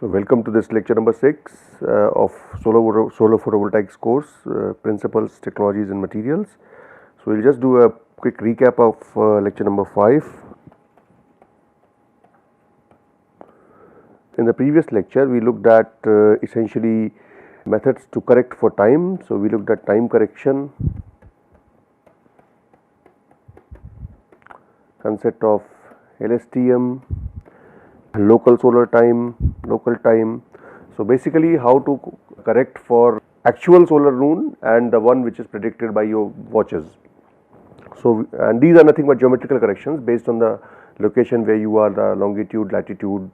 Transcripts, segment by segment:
So, welcome to this lecture number 6 of solar photovoltaics course, principles, technologies and materials. So, we will just do a quick recap of lecture number 5. In the previous lecture, we looked at essentially methods to correct for time. So, we looked at time correction, concept of LSTM, local solar time, local time. So, basically how to correct for actual solar noon and the one which is predicted by your watches. So, and these are nothing but geometrical corrections based on the location where you are, the longitude, latitude,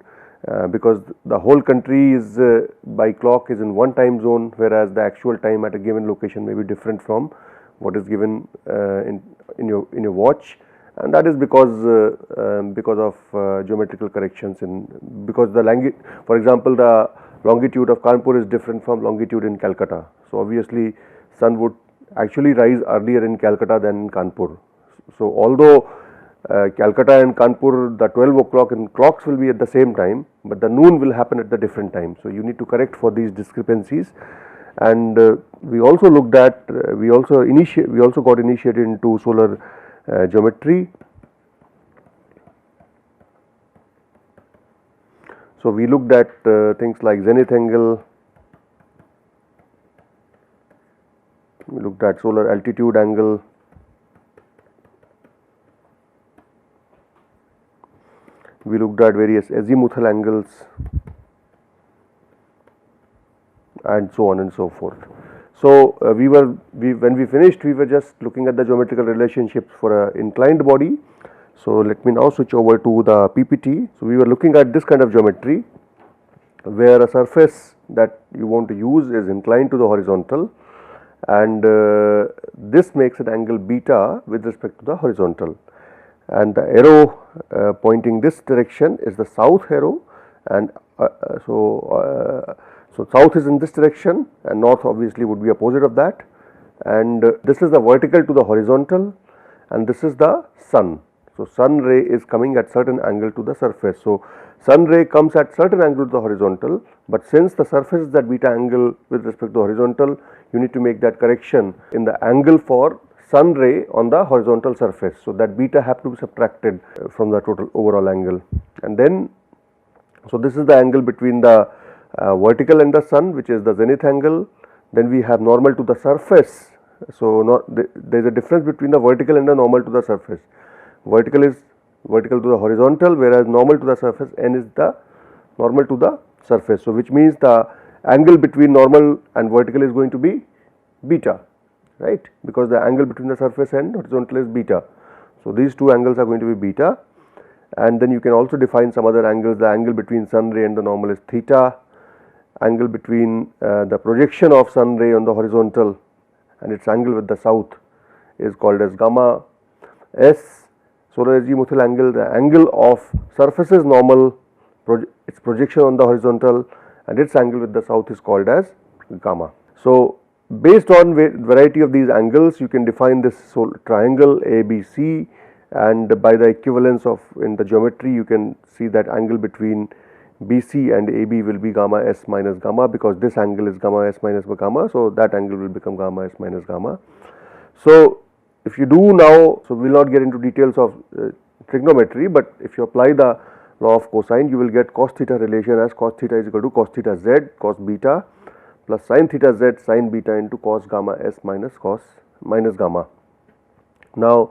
because the whole country is by clock is in one time zone, whereas the actual time at a given location may be different from what is given in your watch. And that is because of geometrical corrections because for example, the longitude of Kanpur is different from longitude in Calcutta. So, obviously, sun would actually rise earlier in Calcutta than in Kanpur. So, although Calcutta and Kanpur, the 12 o'clock in clocks will be at the same time, but the noon will happen at the different time. So, you need to correct for these discrepancies. And we also looked at we also got initiated into solar geometry. So, we looked at things like zenith angle, we looked at solar altitude angle, we looked at various azimuthal angles and so on and so forth. So, when we finished, we were just looking at the geometrical relationships for an inclined body. So, let me now switch over to the PPT. So, we were looking at this kind of geometry where a surface that you want to use is inclined to the horizontal, and this makes an angle beta with respect to the horizontal, and the arrow pointing this direction is the south arrow, and so south is in this direction and north obviously would be opposite of that, and this is the vertical to the horizontal and this is the sun. So, sun ray is coming at certain angle to the surface. So, sun ray comes at certain angle to the horizontal, but since the surface is at beta angle with respect to horizontal, you need to make that correction in the angle for sun ray on the horizontal surface. So, that beta have to be subtracted from the total overall angle, and then so this is the angle between the vertical and the sun, which is the zenith angle. Then we have normal to the surface. So, there is a difference between the vertical and the normal to the surface. Vertical is vertical to the horizontal, whereas normal to the surface, n is the normal to the surface. So, which means the angle between normal and vertical is going to be beta, right, because the angle between the surface and horizontal is beta. So, these two angles are going to be beta, and then you can also define some other angles. The angle between sun ray and the normal is theta, angle between the projection of sun ray on the horizontal and its angle with the south is called as gamma. S, solar azimuthal angle, the angle of surface's normal, its projection on the horizontal and its angle with the south is called as gamma. So, based on variety of these angles, you can define this triangle ABC, and by the equivalence of in the geometry you can see that angle between BC and AB will be gamma S minus gamma, because this angle is gamma S minus gamma. So, that angle will become gamma S minus gamma. So, if you do now, so we will not get into details of trigonometry, but if you apply the law of cosine, you will get cos theta relation as cos theta is equal to cos theta z cos beta plus sin theta z sin beta into cos gamma S minus gamma. Now,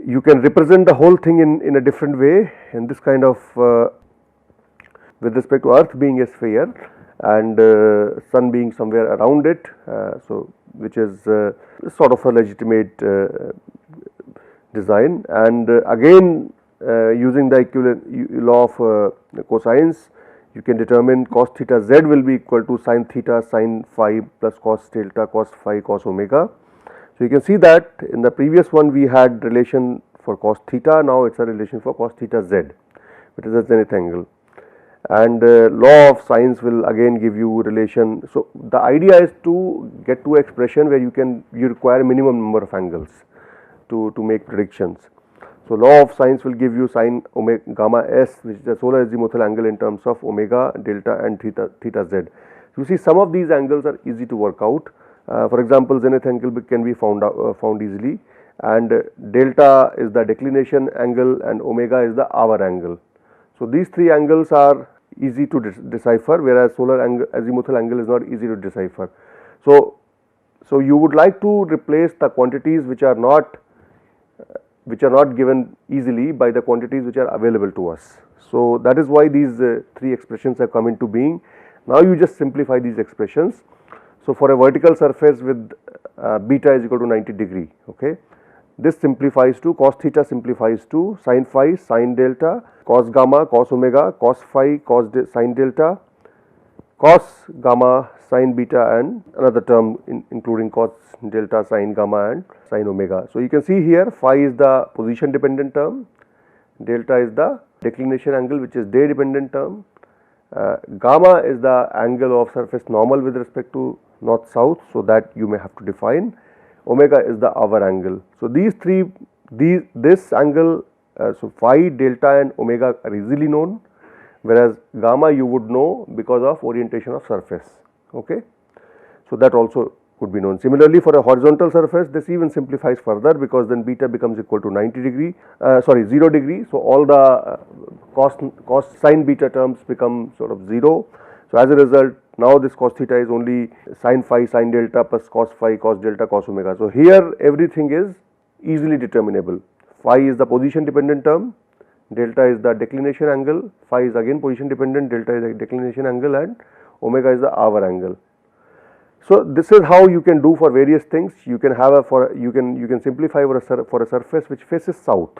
you can represent the whole thing in a different way, in this kind of with respect to earth being a sphere and sun being somewhere around it, so which is sort of a legitimate design, and again using the equivalent law of cosines, you can determine cos theta z will be equal to sin theta sin phi plus cos delta cos phi cos omega. So, you can see that in the previous one we had relation for cos theta, now it is a relation for cos theta z, which is a zenith angle, and law of sines will again give you relation. So, the idea is to get to expression where you require minimum number of angles to make predictions. So law of sines will give you sine omega gamma s, which is the solar azimuthal angle in terms of omega, delta and theta z. You see, some of these angles are easy to work out. For example, zenith angle can be found easily, and delta is the declination angle and omega is the hour angle. So these three angles are easy to decipher, whereas solar angle, azimuthal angle is not easy to decipher. So you would like to replace the quantities which are not given easily by the quantities which are available to us. So that is why these three expressions have come into being. Now you just simplify these expressions. So for a vertical surface with beta is equal to 90 degree, okay, this simplifies to cos theta, simplifies to sin phi, sin delta, cos gamma, cos omega, cos phi, sin delta, cos gamma, sin beta, and another term including cos delta, sin gamma and sin omega. So you can see here phi is the position dependent term, delta is the declination angle which is day dependent term, gamma is the angle of surface normal with respect to north south, so that you may have to define. Omega is the hour angle. So this angle, so phi, delta and omega are easily known, whereas gamma you would know because of orientation of surface, okay. So that also could be known. Similarly, for a horizontal surface, this even simplifies further, because then beta becomes equal to 90 degree, 0 degree. So all the cos sin beta terms become sort of 0. So as a result, now this cos theta is only sin phi, sin delta plus cos phi, cos delta, cos omega. So here everything is easily determinable. Phi is the position dependent term, delta is the declination angle, phi is again position dependent, delta is the declination angle, and omega is the hour angle. So this is how you can do for various things. You can have you can simplify for a surface which faces south.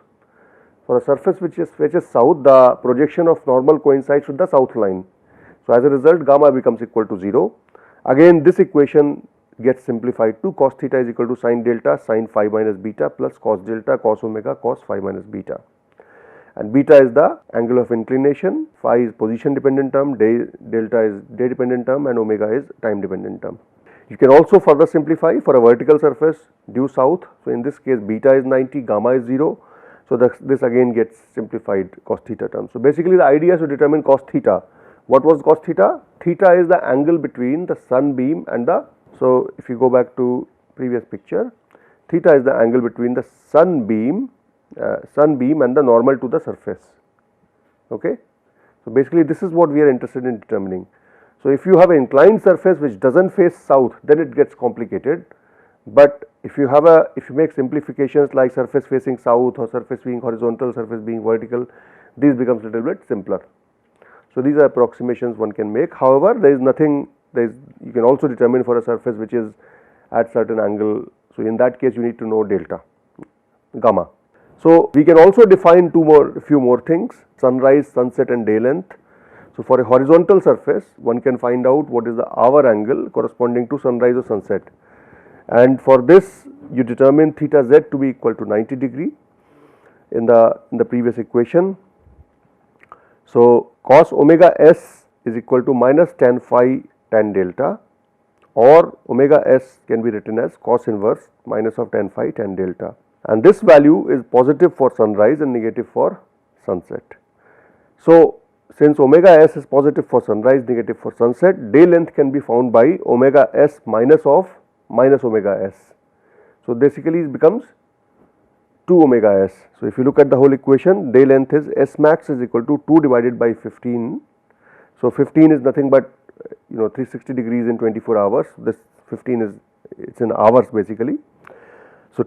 For a surface which faces south, the projection of normal coincides with the south line. So as a result, gamma becomes equal to 0. Again, this equation gets simplified to cos theta is equal to sin delta, sin phi minus beta plus cos delta, cos omega, cos phi minus beta. And beta is the angle of inclination, phi is position dependent term, delta is day dependent term, and omega is time dependent term. You can also further simplify for a vertical surface due south. So in this case, beta is 90, gamma is 0. So this again gets simplified cos theta term. So basically the idea is to determine cos theta. What was cos theta? Theta is the angle between the sun beam and the, so if you go back to previous picture, theta is the angle between the sun beam and the normal to the surface, okay. So basically this is what we are interested in determining. So if you have an inclined surface which does not face south, then it gets complicated, but if you make simplifications like surface facing south or surface being horizontal, surface being vertical, these becomes a little bit simpler. So these are approximations one can make. However, you can also determine for a surface which is at certain angle. So in that case, you need to know delta, gamma. So we can also define few more things: sunrise, sunset, and day length. So for a horizontal surface, one can find out what is the hour angle corresponding to sunrise or sunset, and for this you determine theta z to be equal to 90 degree in the previous equation. So cos omega s is equal to minus tan phi tan delta, or omega s can be written as cos inverse minus of tan phi tan delta, and this value is positive for sunrise and negative for sunset. So since omega s is positive for sunrise, negative for sunset, day length can be found by omega s minus omega s. So basically it becomes 2 omega s. So if you look at the whole equation, day length is s max is equal to 2 divided by 15. So 15 is nothing but 360 degrees in 24 hours. This 15 is, it's in hours basically. So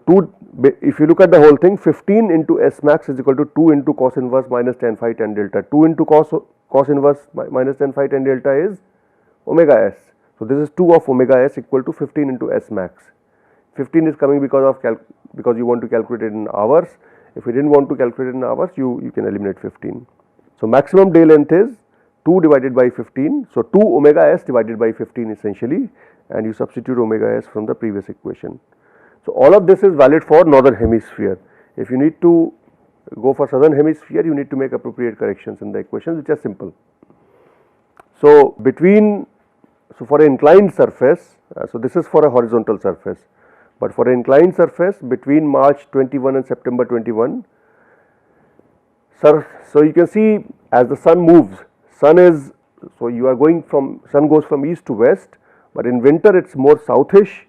if you look at the whole thing, 15 into s max is equal to 2 into cos inverse minus tan phi tan delta. 2 into cos inverse minus tan phi tan delta is omega s. So this is 2 of omega s equal to 15 into s max. 15 is coming because you want to calculate it in hours. If you didn't want to calculate it in hours, you can eliminate 15. So maximum day length is 2 divided by 15. So 2 omega s divided by 15 essentially, and you substitute omega s from the previous equation. So all of this is valid for northern hemisphere. If you need to go for southern hemisphere, you need to make appropriate corrections in the equations, which are simple. So for an inclined surface, so this is for a horizontal surface, but for an inclined surface between March 21 and September 21, Sir, so you can see as the sun moves, so you are going from, sun goes from east to west, but in winter it's more southish,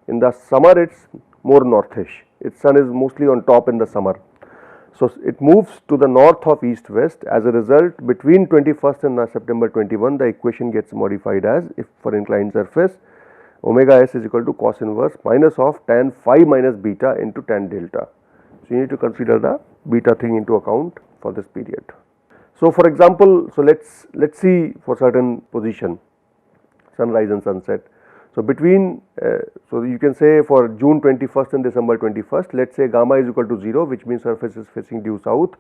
in the summer it's more northish. Its sun is mostly on top in the summer. So it moves to the north of east west. As a result, between 21st and September 21, the equation gets modified as, if for inclined surface, omega s is equal to cos inverse minus of tan phi minus beta into tan delta. So you need to consider the beta thing into account for this period. So for example, so let's see for certain position, sunrise and sunset. So between, so you can say for June 21st and December 21st, let's say gamma is equal to 0, which means surface is facing due south,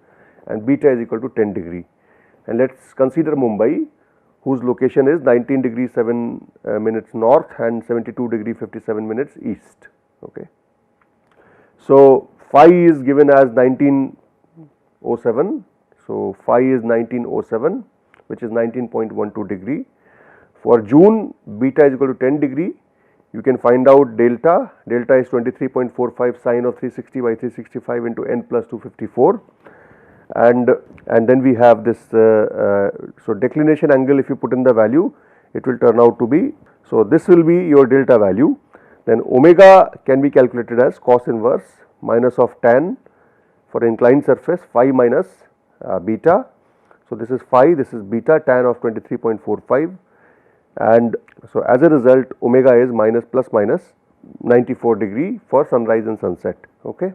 and beta is equal to 10 degree. And let's consider Mumbai, whose location is 19 degrees 7 minutes north and 72 degree 57 minutes east. Okay. So phi is given as 1907. So phi is 1907, which is 19.12 degree. For June, beta is equal to 10 degree. You can find out delta. Delta is 23.45 sine of 360 by 365 into n plus 254. And then we have this, so declination angle, if you put in the value, it will turn out to be, so this will be your delta value. Then omega can be calculated as cos inverse minus of tan for inclined surface phi minus beta. So this is phi, this is beta, tan of 23.45, and so as a result omega is minus plus minus 94 degree for sunrise and sunset. Okay.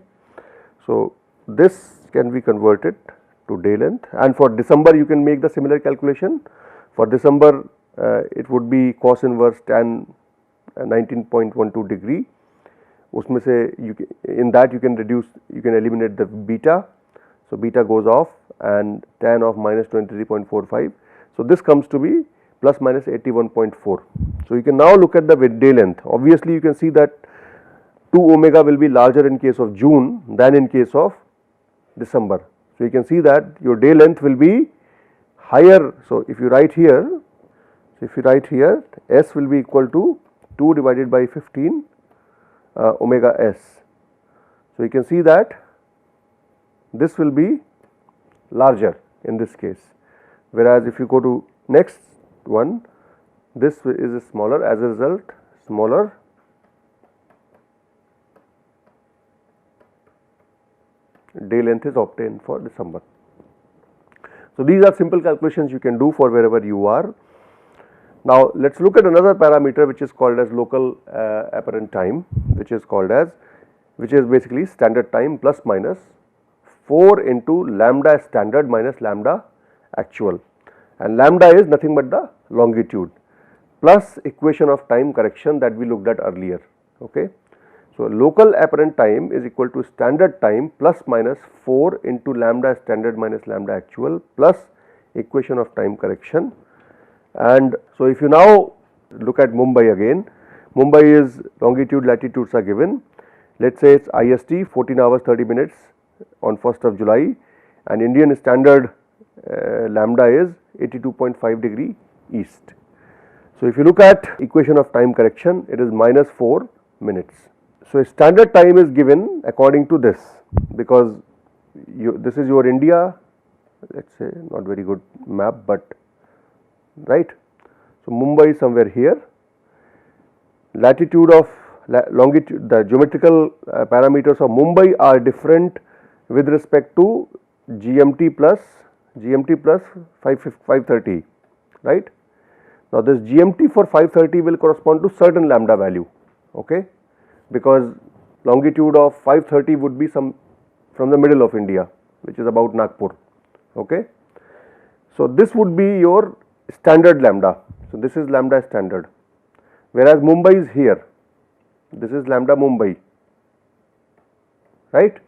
So this can be converted to day length, and for December you can make the similar calculation. For December it would be cos inverse tan 19.12 degree. उसमें से in that you can reduce, you can eliminate the beta. So beta goes off and tan of minus 23.45. So this comes to be plus minus 81.4. So you can now look at the day length. Obviously you can see that 2 omega will be larger in case of June than in case of December. So you can see that your day length will be higher. So if you write here, S will be equal to 2 divided by 15 omega S. So you can see that this will be larger in this case, whereas if you go to next one, this is smaller. As a result, smaller day length is obtained for December. So these are simple calculations you can do for wherever you are. Now let us look at another parameter which is called as local apparent time, which is basically standard time plus minus 4 into lambda standard minus lambda actual, and lambda is nothing but the longitude plus equation of time correction that we looked at earlier. Okay. So local apparent time is equal to standard time plus minus 4 into lambda standard minus lambda actual plus equation of time correction. And so if you now look at Mumbai again, Mumbai is longitude, latitudes are given. Let us say it is IST 14 hours 30 minutes on 1st of July, and Indian standard lambda is 82.5 degree east. So if you look at equation of time correction, it is minus 4 minutes. So standard time is given according to this, because this is your India, let us say, not very good map, but right. So Mumbai is somewhere here. Latitude of longitude, the geometrical parameters of Mumbai are different with respect to GMT plus 530, right. Now this GMT for 530 will correspond to certain lambda value, okay, because longitude of 530 would be some from the middle of India, which is about Nagpur, okay. So this would be your standard lambda. So this is lambda standard, whereas Mumbai is here, this is lambda Mumbai, right.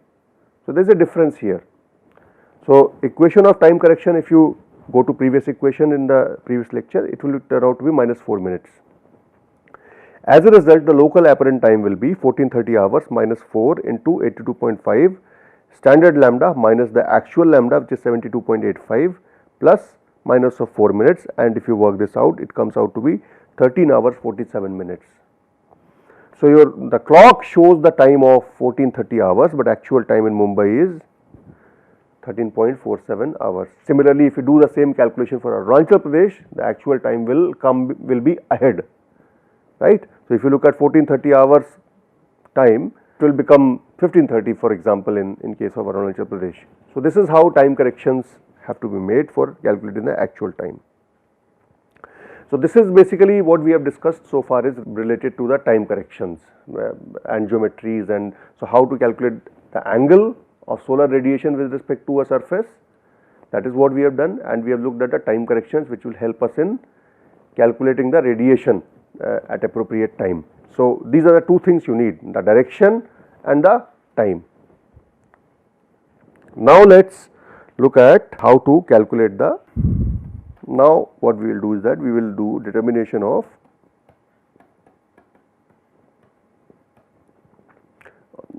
So there is a difference here. So equation of time correction, if you go to previous equation in the previous lecture, it will turn out to be minus 4 minutes. As a result, the local apparent time will be 1430 hours minus 4 into 82.5 standard lambda minus the actual lambda, which is 72.85 plus minus of 4 minutes, and if you work this out, it comes out to be 13 hours 47 minutes. So the clock shows the time of 1430 hours, but actual time in Mumbai is 13.47 hours. Similarly, if you do the same calculation for Arunachal Pradesh, the actual time will be ahead, right. So, if you look at 1430 hours time, it will become 1530 for example in case of Arunachal Pradesh. So, this is how time corrections have to be made for calculating the actual time. So, this is basically what we have discussed so far is related to the time corrections and geometries, and so how to calculate the angle of solar radiation with respect to a surface, that is what we have done, and we have looked at the time corrections which will help us in calculating the radiation at appropriate time. So, these are the two things you need, the direction and the time. Now, let us look at how to calculate the, now what we will do is that we will do determination of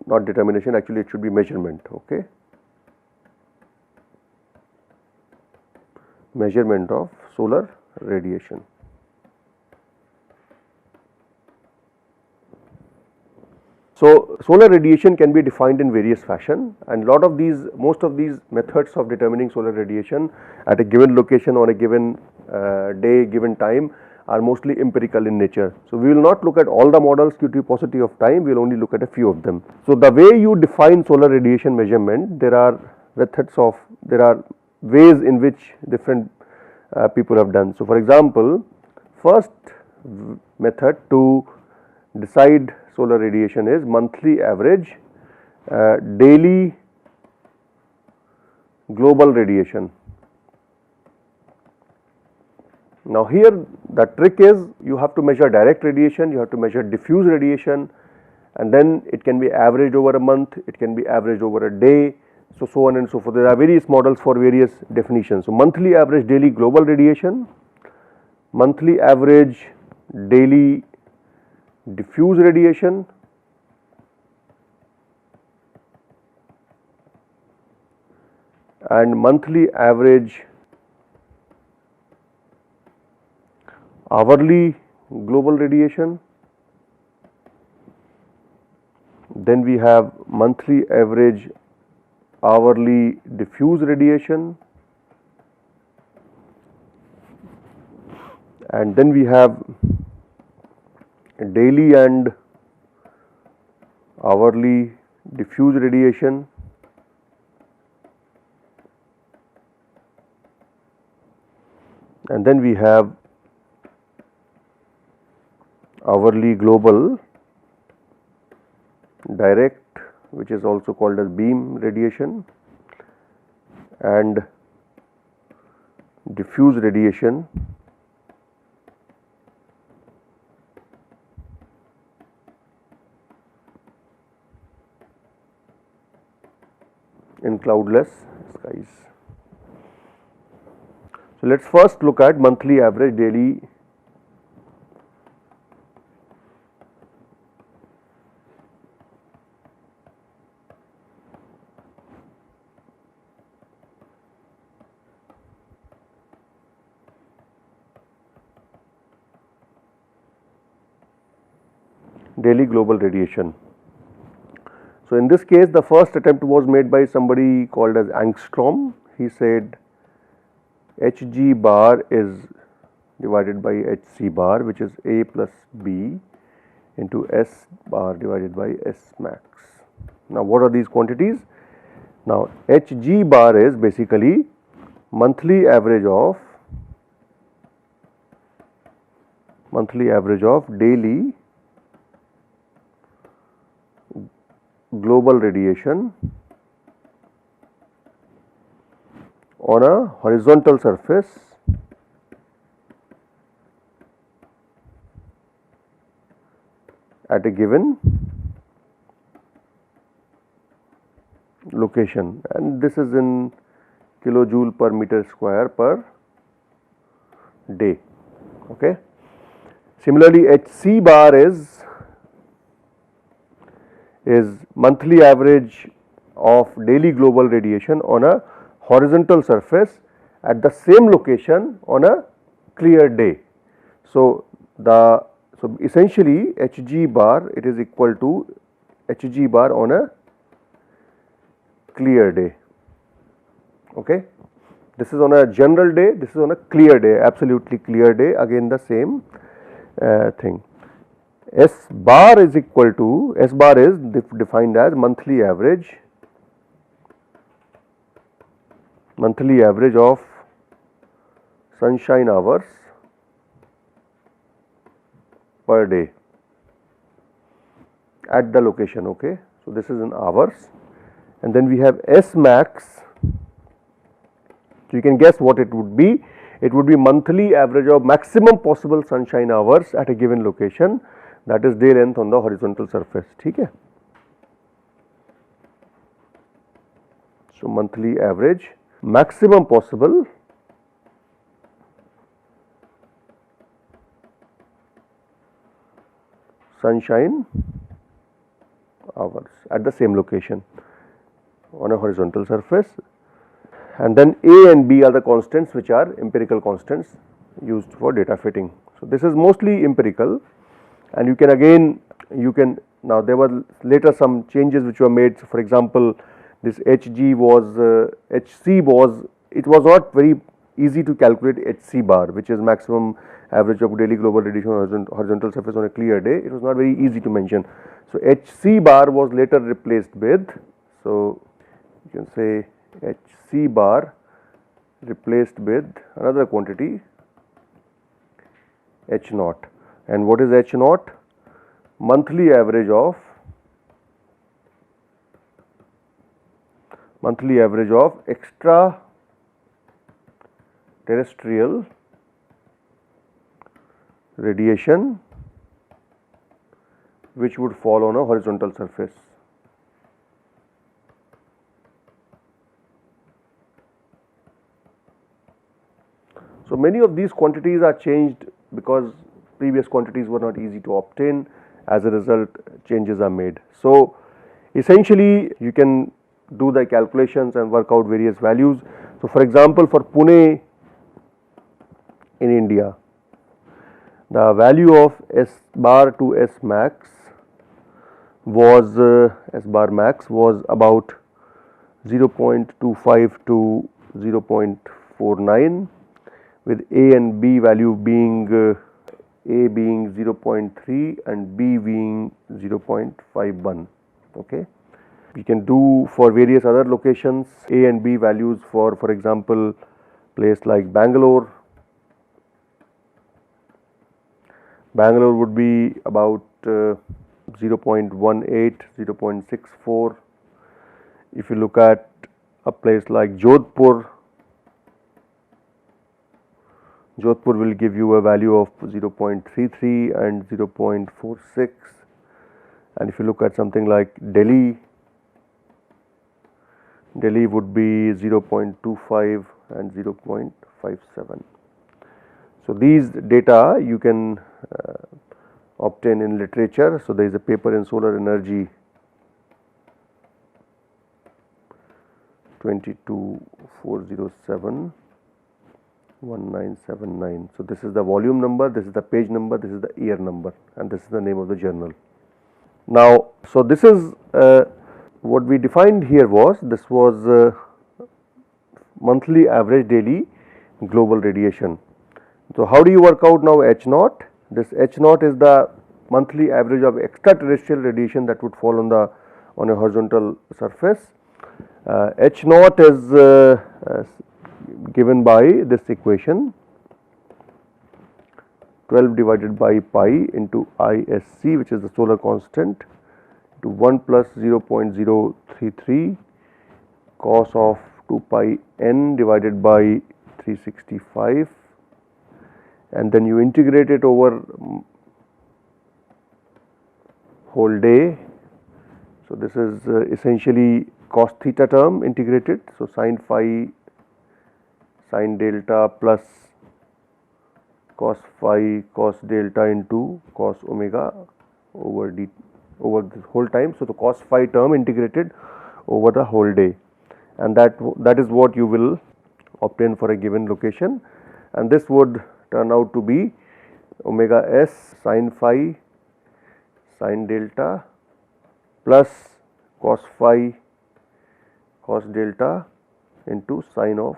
not determination, actually it should be measurement, okay, measurement of solar radiation. So, solar radiation can be defined in various fashion, and most of these methods of determining solar radiation at a given location or a given day, given time are mostly empirical in nature. So, we will not look at all the models due to paucity of time, we will only look at a few of them. So, the way you define solar radiation measurement, there are ways in which different people have done. So, for example, first method to decide solar radiation is monthly average daily global radiation. Now, here the trick is you have to measure direct radiation, you have to measure diffuse radiation, and then it can be averaged over a month, it can be averaged over a day, so on and so forth. There are various models for various definitions. So, monthly average daily global radiation, monthly average daily diffuse radiation, and monthly average hourly global radiation. Then we have monthly average hourly diffuse radiation, and then we have daily and hourly diffuse radiation, and then we have hourly global direct, which is also called as beam radiation, and diffuse radiation in cloudless skies. So, let us first look at monthly average daily global radiation. So, in this case the first attempt was made by somebody called as Angstrom. He said Hg bar is divided by Hc bar, which is A plus B into S bar divided by S max. Now, what are these quantities? Now, Hg bar is basically monthly average of daily global radiation on a horizontal surface at a given location, and this is in kilojoule per meter square per day. Okay. Similarly, Hc bar is monthly average of daily global radiation on a horizontal surface at the same location on a clear day. So, essentially Hg bar, it is equal to Hg bar on a clear day. Okay. This is on a general day, this is on a clear day, absolutely clear day, again the same thing. S bar is equal to, S bar is defined as monthly average of sunshine hours per day at the location. Okay. So, this is in hours, and then we have S max. So, you can guess what it would be. It would be monthly average of maximum possible sunshine hours at a given location, that is day length on the horizontal surface. ठीक है. So, monthly average maximum possible sunshine hours at the same location on a horizontal surface, and then A and B are the constants which are empirical constants used for data fitting. So, this is mostly empirical, and you can again now there were later some changes which were made. So, for example, this HG was HC was, it was not very easy to calculate HC bar, which is maximum average of daily global radiation on horizontal surface on a clear day. It was not very easy to mention. So, HC bar was later replaced with, so you can say HC bar replaced with another quantity H naught. And what is H naught? Monthly average of extra terrestrial radiation which would fall on a horizontal surface. So, many of these quantities are changed because previous quantities were not easy to obtain. As a result, changes are made. So, essentially you can do the calculations and work out various values. So, for example, for Pune in India, the value of S bar to S max was S bar max was about 0.25 to 0.49, with A and B value being A being 0.3 and B being 0.51. Okay. We can do for various other locations A and B values for example, place like Bangalore. Bangalore would be about 0.18, 0.64. If you look at a place like Jodhpur, Jodhpur will give you a value of 0.33 and 0.46, and if you look at something like Delhi, Delhi would be 0.25 and 0.57. So, these data you can obtain in literature. So, there is a paper in Solar Energy 22407 1979. So, this is the volume number, this is the page number, this is the year number, and this is the name of the journal. Now, so this is what we defined here was, this was monthly average daily global radiation. So, how do you work out now H naught? This H naught is the monthly average of extraterrestrial radiation that would fall on a horizontal surface. H naught is given by this equation, 12 divided by pi into ISC, which is the solar constant, to 1 plus 0.033 cos of 2 pi n divided by 365, and then you integrate it over whole day. So, this is essentially cos theta term integrated. So, sin phi sin delta plus cos phi cos delta into cos omega over the whole time. So, the cos phi term integrated over the whole day, and that is what you will obtain for a given location, and this would turn out to be omega s sin phi sin delta plus cos phi cos delta into sine of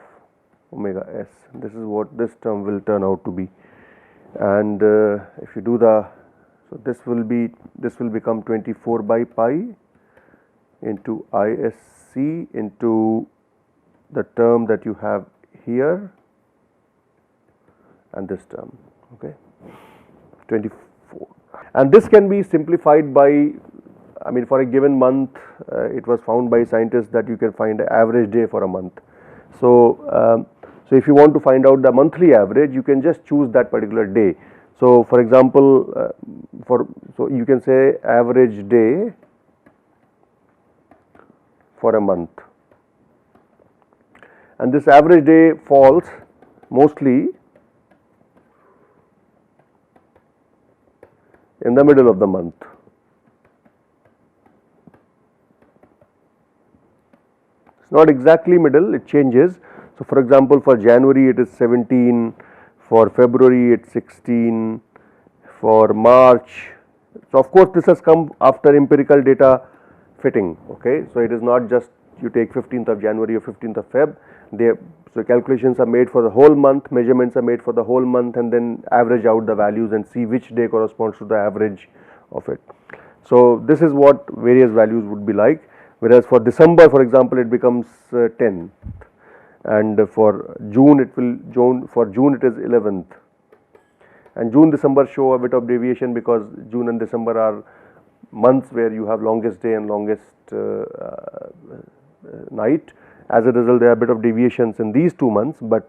omega s. This is what this term will turn out to be. And if you do the, so this will become 24 by pi into ISC into the term that you have here and this term, okay, 24. And this can be simplified by, I mean, for a given month, it was found by scientists that you can find an average day for a month. So, so if you want to find out the monthly average, you can just choose that particular day. So, for example, so you can say average day for a month, and this average day falls mostly in the middle of the month. It's not exactly middle, it changes. So, for example, for January it is 17, for February it's 16, for March. So, of course, this has come after empirical data fitting, okay. So, it is not just you take 15th of January or 15th of Feb, so calculations are made for the whole month, measurements are made for the whole month, and then average out the values and see which day corresponds to the average of it. So, this is what various values would be like, whereas for December, for example, it becomes 10, and for June it is 11th, and June December show a bit of deviation because June and December are months where you have longest day and longest night. As a result, there are a bit of deviations in these 2 months, but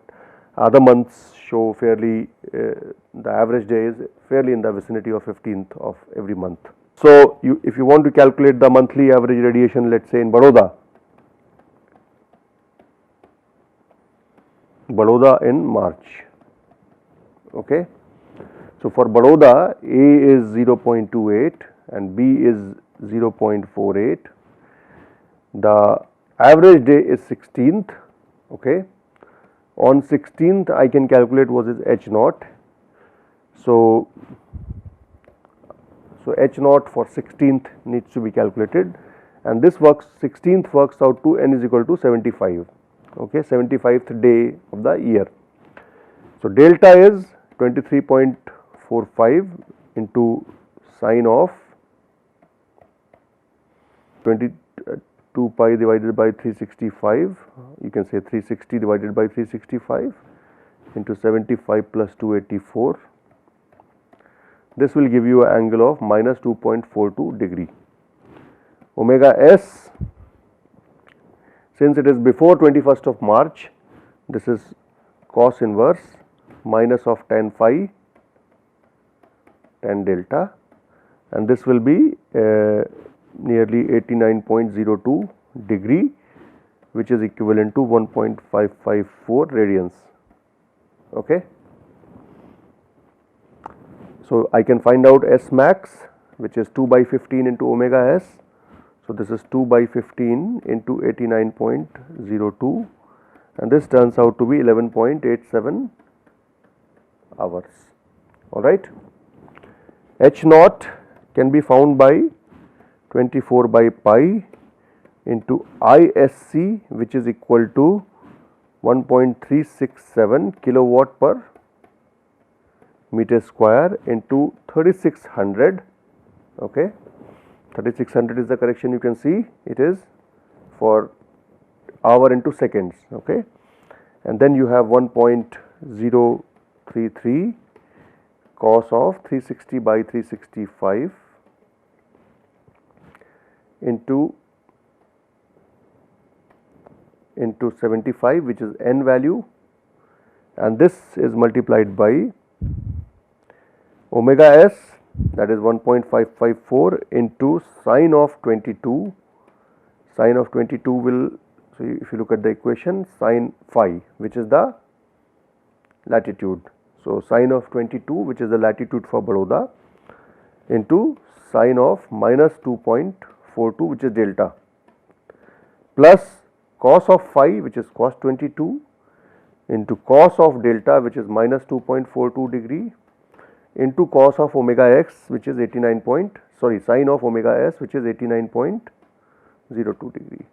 other months show fairly, the average day is fairly in the vicinity of 15th of every month. So, if you want to calculate the monthly average radiation, let us say in Baroda in March, okay. So, for Baroda, A is 0.28 and B is 0.48. The average day is 16th, okay. On 16th I can calculate what is H naught. So, H naught for 16th needs to be calculated, and this 16th works out to n is equal to 75, okay, 75th day of the year. So, delta is 23.45 into sine of 22 pi divided by 365, you can say 360 divided by 365 into 75 plus 284. This will give you an angle of minus 2.42 degree. Omega s, since it is before 21st of March, this is cos inverse minus of tan phi, tan delta, and this will be nearly 89.02 degree, which is equivalent to 1.554 radians, okay. So, I can find out S max, which is 2 by 15 into omega s. So, this is 2 by 15 into 89.02, and this turns out to be 11.87 hours, alright. H naught can be found by 24 by pi into ISC, which is equal to 1.367 kilowatt per meter square into 3600, okay. 3600 is the correction, you can see it is for hour into seconds, okay. And then you have 1.033 cos of 360 by 365 into 75, which is n value, and this is multiplied by omega s, that is 1.554 into sine of 22. Sine of 22 will, so if you look at the equation, sine phi, which is the latitude. So, sine of 22, which is the latitude for Baroda, into sine of minus 2.42, which is delta, plus cos of phi, which is cos 22, into cos of delta, which is minus 2.42 degree, into cos of omega x, which is sine of omega s, which is 89.02 degree.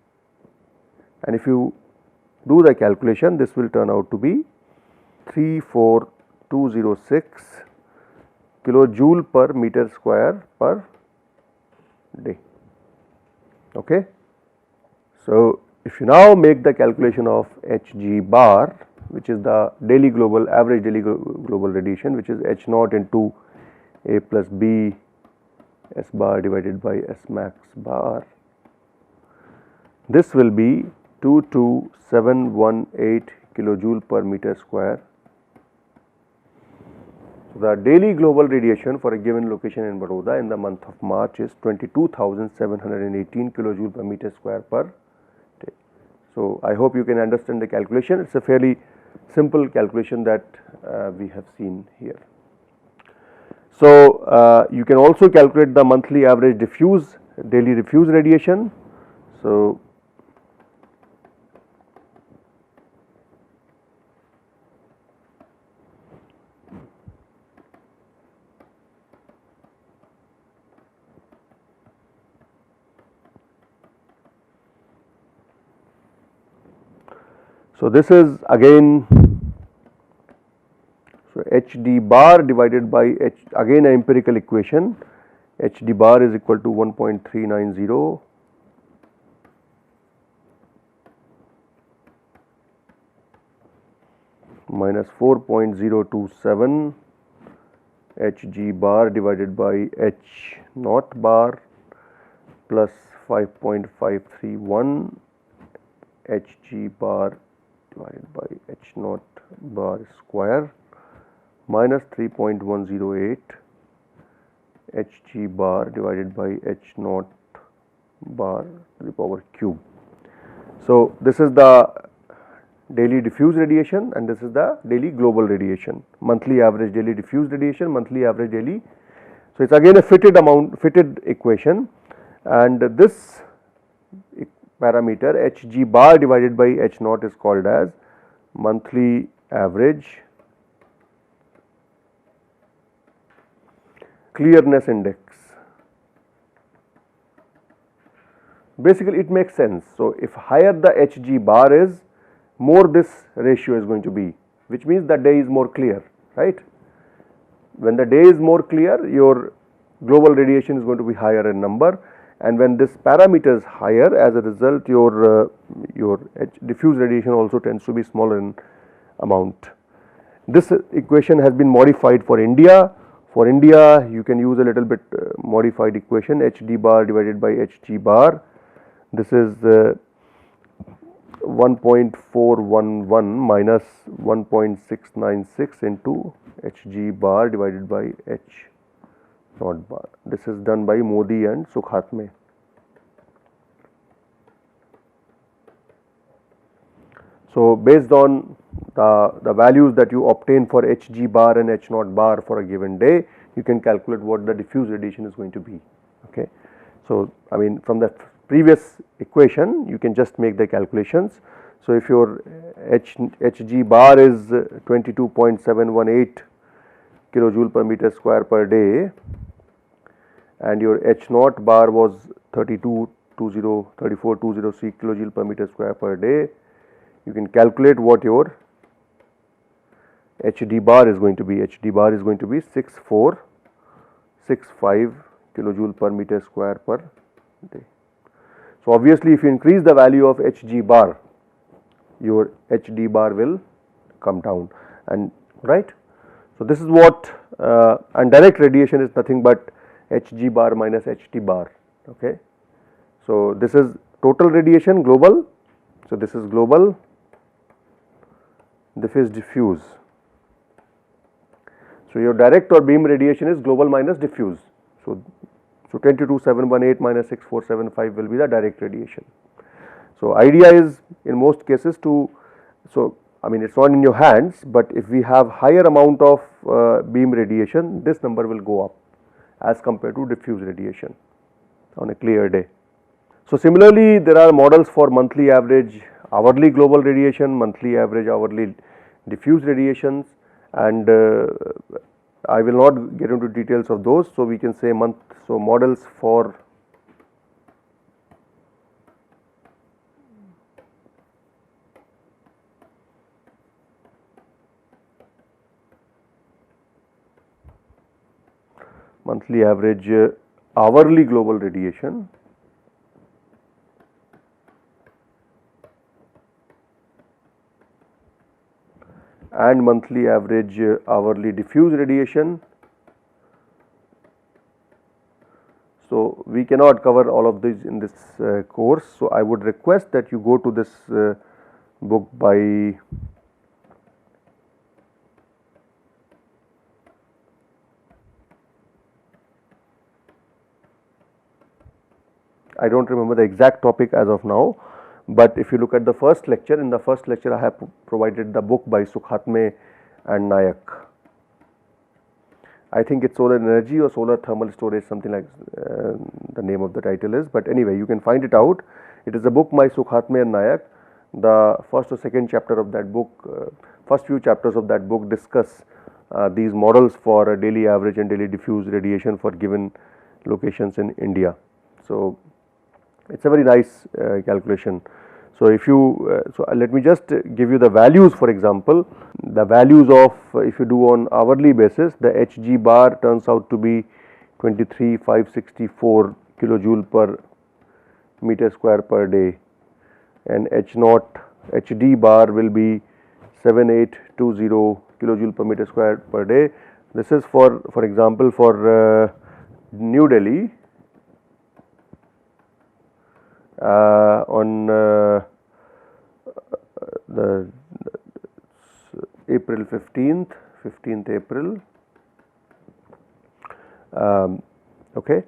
And if you do the calculation, this will turn out to be 34206 kilojoule per meter square per day. Okay. So, if you now make the calculation of Hg bar, which is the daily global average daily global radiation, which is H naught into A plus B S bar divided by S max bar, this will be 22718 kilojoule per meter square. So, the daily global radiation for a given location in Baroda in the month of March is 22,718 kilojoule per meter square per day. So, I hope you can understand the calculation. It is a fairly simple calculation that we have seen here. So, you can also calculate the monthly average daily diffuse radiation. So, this is again, so Hd bar divided by H, again an empirical equation, Hd bar is equal to 1.390 minus 4.027 Hg bar divided by H naught bar plus 5.531 Hg bar divided by H naught bar square minus 3.108 Hg bar divided by H naught bar to the power cube. So, this is the daily diffuse radiation and this is the daily global radiation, monthly average daily diffuse radiation, monthly average daily. So, it is again a fitted equation, and this parameter Hg bar divided by H naught is called as monthly average clearness index. Basically it makes sense. So, if higher the Hg bar is, more this ratio is going to be, which means the day is more clear, right. When the day is more clear, your global radiation is going to be higher in number, and when this parameter is higher, as a result your diffuse radiation also tends to be smaller in amount. This equation has been modified for India. For India, you can use a little bit modified equation, Hd bar divided by Hg bar. This is 1.411 minus 1.696 into Hg bar divided by H naught bar. This is done by Modi and Sukhatme. So, based on the values that you obtain for Hg bar and H naught bar for a given day, you can calculate what the diffuse radiation is going to be. Okay. So, I mean from the previous equation you can just make the calculations. So, if your Hg bar is 22.718 kilojoule per meter square per day and your H naught bar was 34,203 kilojoule per meter square per day, you can calculate what your Hd bar is going to be. Hd bar is going to be 6465 kilojoule per meter square per day. So, obviously, if you increase the value of Hg bar, your Hd bar will come down, and right. So, this is what and direct radiation is nothing but Hg bar minus Ht bar. Okay. So, this is total radiation global. So, this is global, this is diffuse. So, your direct or beam radiation is global minus diffuse. So, 22718 minus 6475 will be the direct radiation. So, idea is in most cases to, so I mean it is not in your hands, but if we have higher amount of beam radiation, this number will go up as compared to diffuse radiation on a clear day. So, similarly there are models for monthly average hourly global radiation, monthly average hourly diffuse radiations, and I will not get into details of those. So, we can say models for monthly average hourly global radiation, and monthly average hourly diffuse radiation. So, we cannot cover all of these in this course. So, I would request that you go to this book by I do not remember the exact topic as of now, but if you look at the first lecture, in the first lecture I have provided the book by Sukhatme and Nayak. I think it's solar energy or solar thermal storage, something like the name of the title is, but anyway you can find it out. It is a book by Sukhatme and Nayak. The first or second chapter of that book, first few chapters of that book discuss these models for daily average and daily diffuse radiation for given locations in India. So, it is a very nice calculation. So, if you let me just give you the values. For example, the values of if you do on hourly basis, the Hg bar turns out to be 23,564 kilojoule per meter square per day, and H naught Hd bar will be 7820 kilojoule per meter square per day. This is for example for New Delhi. On the April 15th April, okay,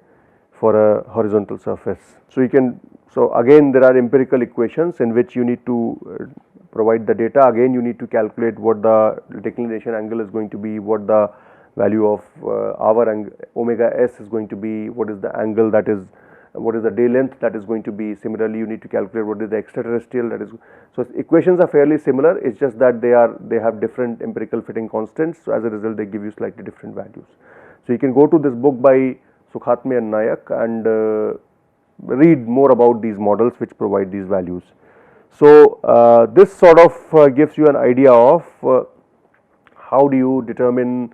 for a horizontal surface. So, you can, so again there are empirical equations in which you need to provide the data. Again you need to calculate what the declination angle is going to be, what the value of our omega s is going to be, what is the angle that is, what is the day length that is going to be. Similarly, you need to calculate what is the extraterrestrial that is. So, equations are fairly similar, it is just that they have different empirical fitting constants. So, as a result they give you slightly different values. So, you can go to this book by Sukhatme and Nayak and read more about these models which provide these values. So, this sort of gives you an idea of how do you determine,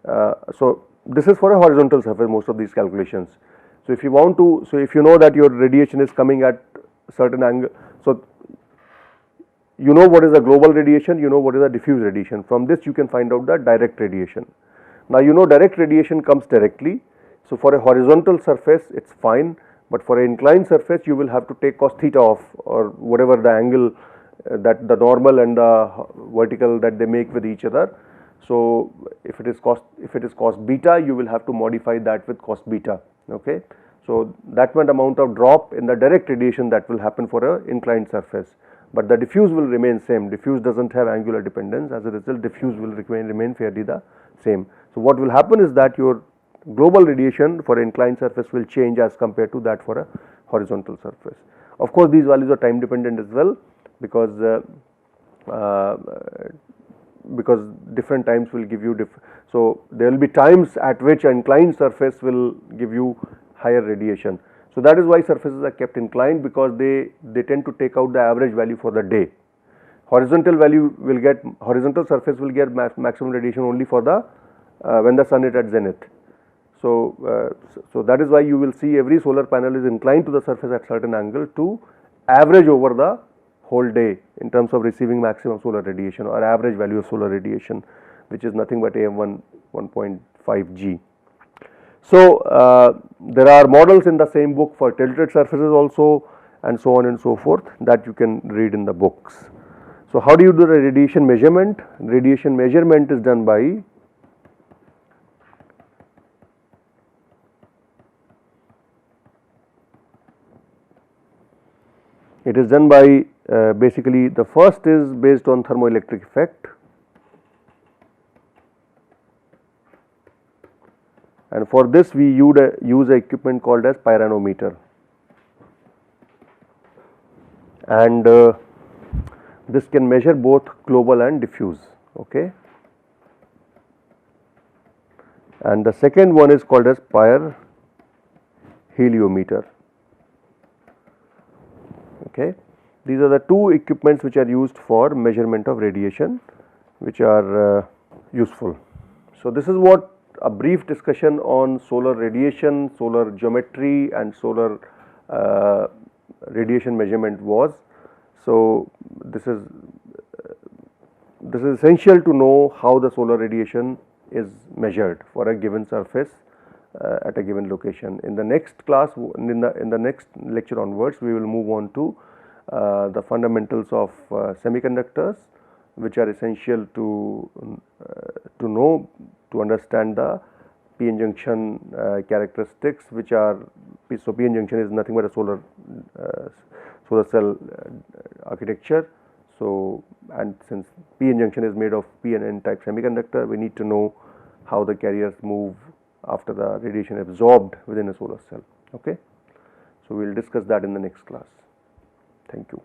so this is for a horizontal surface, most of these calculations. So, if you want to, so if you know that your radiation is coming at certain angle, so you know what is the global radiation, you know what is the diffuse radiation. From this you can find out the direct radiation. Now, you know direct radiation comes directly. So, for a horizontal surface it is fine, but for an inclined surface you will have to take cos theta off, or whatever the angle that the normal and the vertical that they make with each other. So, if it is cos beta, you will have to modify that with cos beta. Okay. So, that much amount of drop in the direct radiation that will happen for a inclined surface, but the diffuse will remain same. Diffuse does not have angular dependence, as a result diffuse will remain fairly the same. So, what will happen is that your global radiation for an inclined surface will change as compared to that for a horizontal surface. Of course, these values are time dependent as well, because different times will give you so there will be times at which an inclined surface will give you higher radiation. So, that is why surfaces are kept inclined, because they tend to take out the average value for the day. Horizontal surface will get maximum radiation only for the when the sun is at zenith. So, so that is why you will see every solar panel is inclined to the surface at certain angle to average over the whole day in terms of receiving maximum solar radiation or average value of solar radiation, which is nothing but AM1 1.5 G. So, there are models in the same book for tilted surfaces also, and so on and so forth, that you can read in the books. So, how do you do the radiation measurement? Radiation measurement is done by basically the first is based on thermoelectric effect, and for this we use a equipment called as pyranometer, and this can measure both global and diffuse. Okay. And the second one is called as pyrheliometer. Okay. These are the two equipments which are used for measurement of radiation, which are useful. So, this is what a brief discussion on solar radiation, solar geometry and solar radiation measurement was. So, this is essential to know how the solar radiation is measured for a given surface at a given location. In the next class, in the next lecture onwards, we will move on to the fundamentals of semiconductors, which are essential to know, to understand the p-n junction characteristics, which are, so p-n junction is nothing but a solar cell architecture. So, and since p-n junction is made of p and n type semiconductor, we need to know how the carriers move after the radiation absorbed within a solar cell. Okay. So, we will discuss that in the next class. Thank you.